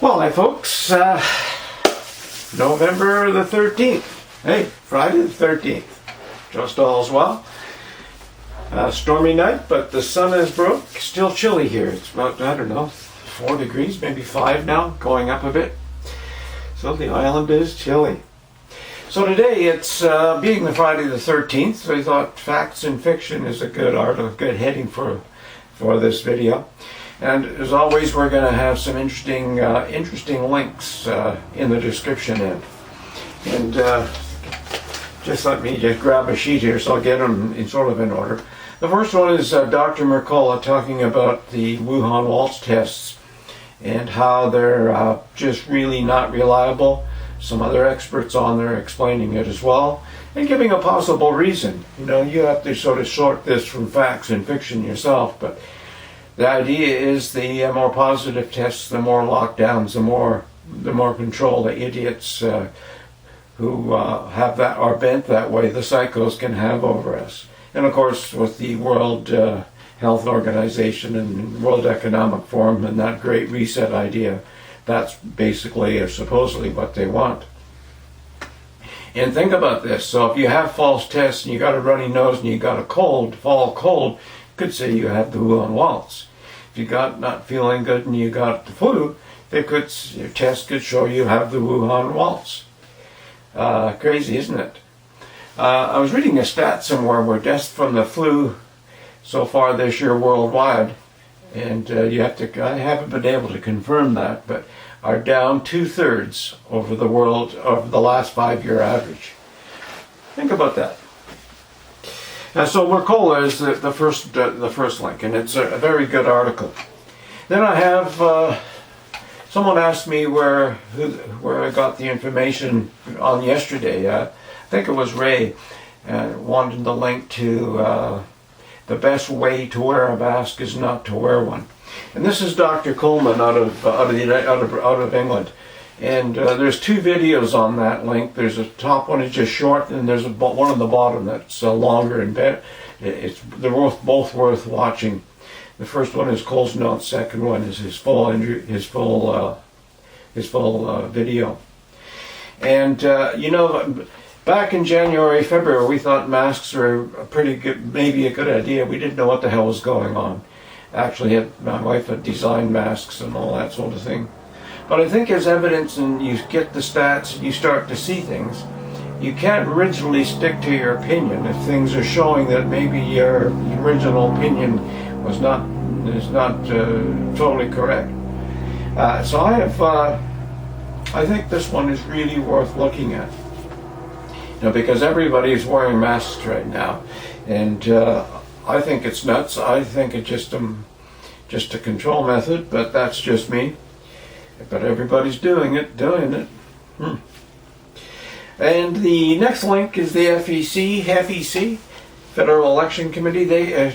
Well, hi folks, November the 13th. Hey, Friday the 13th. Just all's well. Stormy night, but the sun has broke. Still chilly here. It's about, I don't know, 4 degrees, maybe 5 now, going up a bit. So the island is chilly. So today, it's being the Friday the 13th, so I thought facts and fiction is a good heading for this video. And as always, we're going to have some interesting links in the description end. And just let me just grab a sheet here so I'll get them in sort of in order. The first one is Dr. Mercola talking about the Wuhan waltz tests and how they're just really not reliable. Some other experts on there explaining it as well and giving a possible reason. You know, you have to sort of sort this from facts and fiction yourself, but the idea is the more positive tests, the more lockdowns, the more control the idiots who have that are bent that way, the psychos can have over us. And of course, with the World Health Organization and World Economic Forum and that Great Reset idea, that's basically or supposedly what they want. And think about this. So if you have false tests and you got a runny nose and you got a cold, fall cold, could say you have the Wuhan waltz. If you got not feeling good and you got the flu, your test could show you have the Wuhan waltz. Crazy, isn't it? I was reading a stat somewhere where deaths from the flu so far this year worldwide, and I haven't been able to confirm that, but are down 2/3 over the world over the last 5-year average. Think about that. So Mercola is the first link, and it's a very good article. Then I have someone asked me where I got the information on yesterday. I think it was Ray wanted the link to the best way to wear a mask is not to wear one, and this is Dr. Coleman out of England. And there's 2 videos on that link. There's a top one is just short, and there's one on the bottom that's longer and better. They're both worth watching. The first one is Cole's notes. Second one is his full video. And you know, back in January, February, we thought masks were maybe a good idea. We didn't know what the hell was going on. Actually, my wife had designed masks and all that sort of thing. But I think as evidence and you get the stats and you start to see things, you can't originally stick to your opinion if things are showing that maybe your original opinion is not totally correct. So I think this one is really worth looking at. You know, because everybody is wearing masks right now, and I think it's nuts. I think it's just a control method, but that's just me. But everybody's doing it. And the next link is the FEC, Federal Election Committee.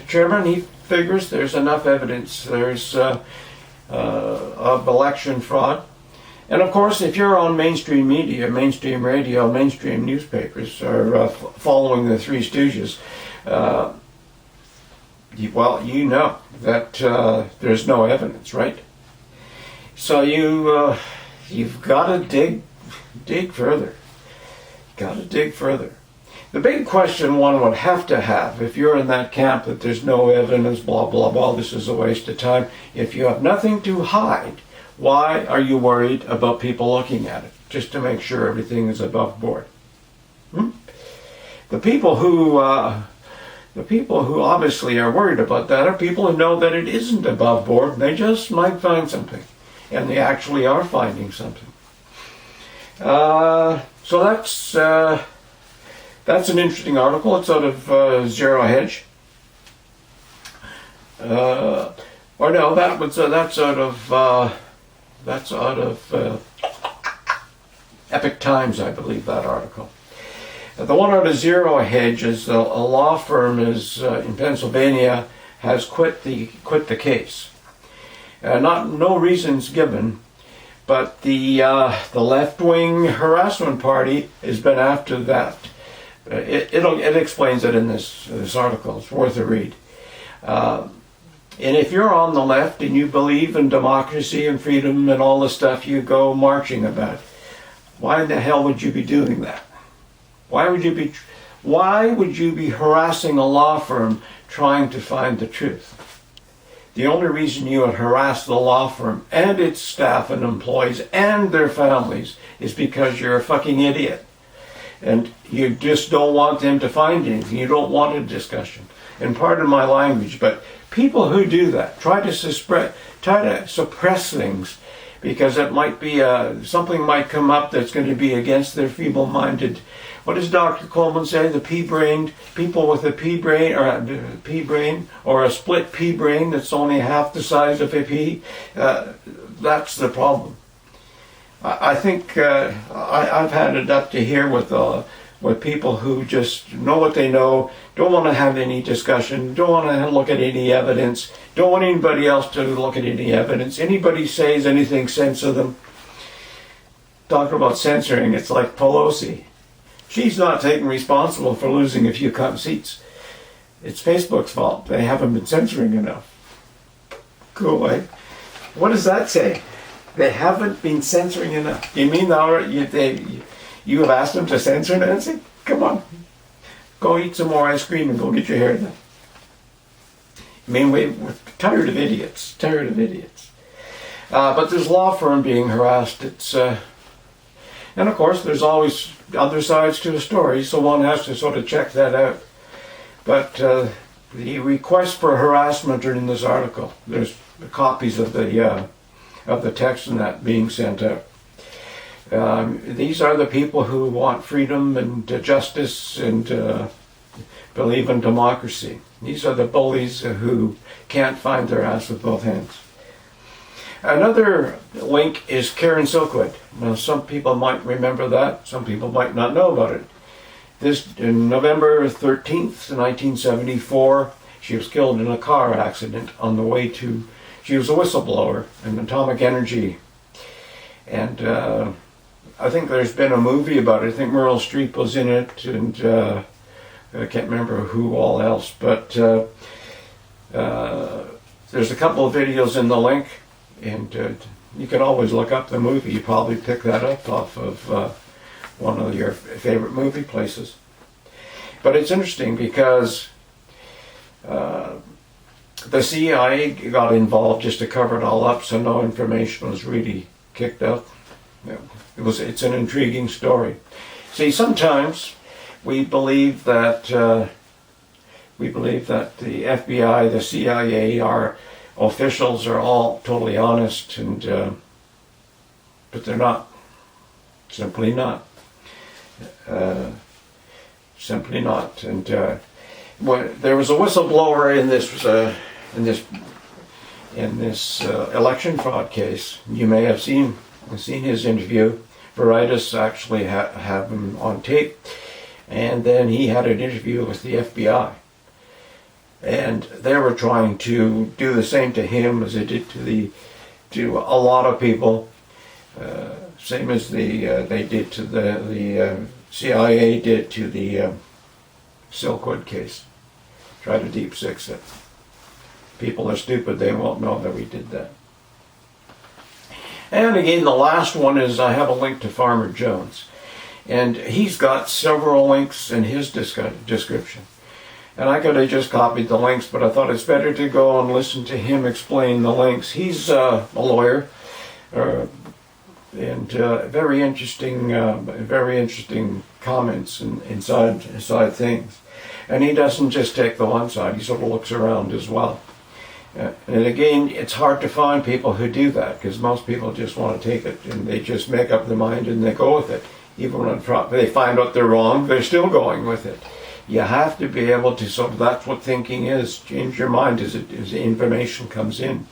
Chairman, he figures there's enough evidence. There's of election fraud. And of course, if you're on mainstream media, mainstream radio, mainstream newspapers, or following the Three Stooges, you know that there's no evidence, right? So you've got to dig further. Got to dig further. The big question one would have to have, if you're in that camp that there's no evidence, blah blah blah, this is a waste of time. If you have nothing to hide, why are you worried about people looking at it? Just to make sure everything is above board. The people who obviously are worried about that are people who know that it isn't above board. And they just might find something. And they actually are finding something. So that's an interesting article. It's out of Zero Hedge. Or no, that's out of Epic Times, I believe, that article. The one out of Zero Hedge is a law firm in Pennsylvania has quit the case. No reasons given, but the left-wing harassment party has been after that. It explains it in this article. It's worth a read. And if you're on the left and you believe in democracy and freedom and all the stuff you go marching about, why in the hell would you be doing that? Why would you be harassing a law firm trying to find the truth? The only reason you would harass the law firm and its staff and employees and their families is because you're a fucking idiot. And you just don't want them to find anything. You don't want a discussion. And pardon my language, but people who do that try to suppress things because it might be something might come up that's going to be against their feeble-minded. What does Dr. Coleman say? The pea-brained people with a pea-brain or a split pea-brain that's only half the size of a pea. That's the problem. I think I've had it up to here with people who just know what they know, don't want to have any discussion, don't want to look at any evidence, don't want anybody else to look at any evidence. Anybody says anything, censor them. Talking about censoring, it's like Pelosi. She's not taking responsible for losing a few seats. It's Facebook's fault. They haven't been censoring enough. Go away. What does that say? They haven't been censoring enough. You mean you have asked them to censor Nancy? Come on. Go eat some more ice cream and go get your hair done. I mean, we're tired of idiots. Tired of idiots. But this law firm being harassed, and of course there's always other sides to a story, so one has to sort of check that out. But the requests for harassment are in this article. There's copies of the text and that being sent out. These are the people who want freedom and justice and believe in democracy. These are the bullies who can't find their ass with both hands. Another link is Karen Silkwood. Now, some people might remember that. Some people might not know about it. This, in November 13th, 1974, she was killed in a car accident on the way to... She was a whistleblower in atomic energy. And I think there's been a movie about it. I think Meryl Streep was in it, and I can't remember who all else. But there's a couple of videos in the link, and you can always look up the movie. You probably pick that up off of one of your favorite movie places. But it's interesting because the CIA got involved just to cover it all up, so no information was really kicked out. It's an intriguing story. See, sometimes we believe that the FBI, the CIA, our officials are all totally honest, and but they're not. Simply not. Simply not. And there was a whistleblower in this election fraud case. You may have seen his interview. Veritas actually have him on tape, and then he had an interview with the FBI, and they were trying to do the same to him as they did to a lot of people, same as they did to the CIA did to the Silkwood case. Try to deep six it. People are stupid; they won't know that we did that. And again, the last one is I have a link to Farmer Jones. And he's got several links in his description. And I could have just copied the links, but I thought it's better to go and listen to him explain the links. He's a lawyer, and very interesting comments inside things. And he doesn't just take the one side, he sort of looks around as well. And again, it's hard to find people who do that, because most people just want to take it and they just make up their mind and they go with it. Even when they find out they're wrong, they're still going with it. You have to be able to, so that's what thinking is, change your mind as the information comes in.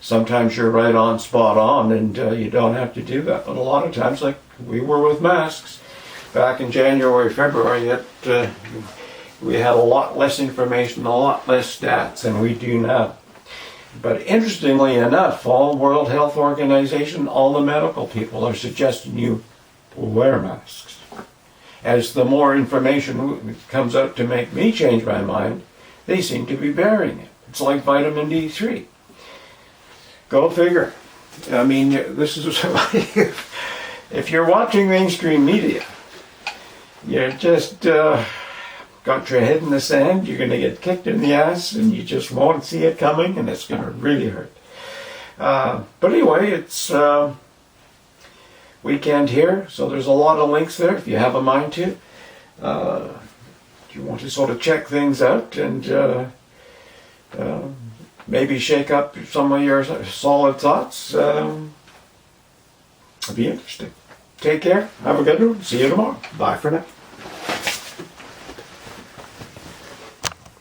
Sometimes you're right on, spot on, and you don't have to do that. But a lot of times, like we were with masks, back in January, February, we had a lot less information, a lot less stats than we do now. But interestingly enough, all World Health Organization, all the medical people are suggesting you wear masks. As the more information comes out to make me change my mind, they seem to be bearing it. It's like vitamin D3. Go figure. I mean, this is if you're watching mainstream media, you're just got your head in the sand. You're going to get kicked in the ass, and you just won't see it coming, and it's going to really hurt. But anyway, it's weekend here, so there's a lot of links there if you have a mind to. You want to sort of check things out and maybe shake up some of your solid thoughts. It'll be interesting. Take care. Have a good one. See you tomorrow. Bye for now.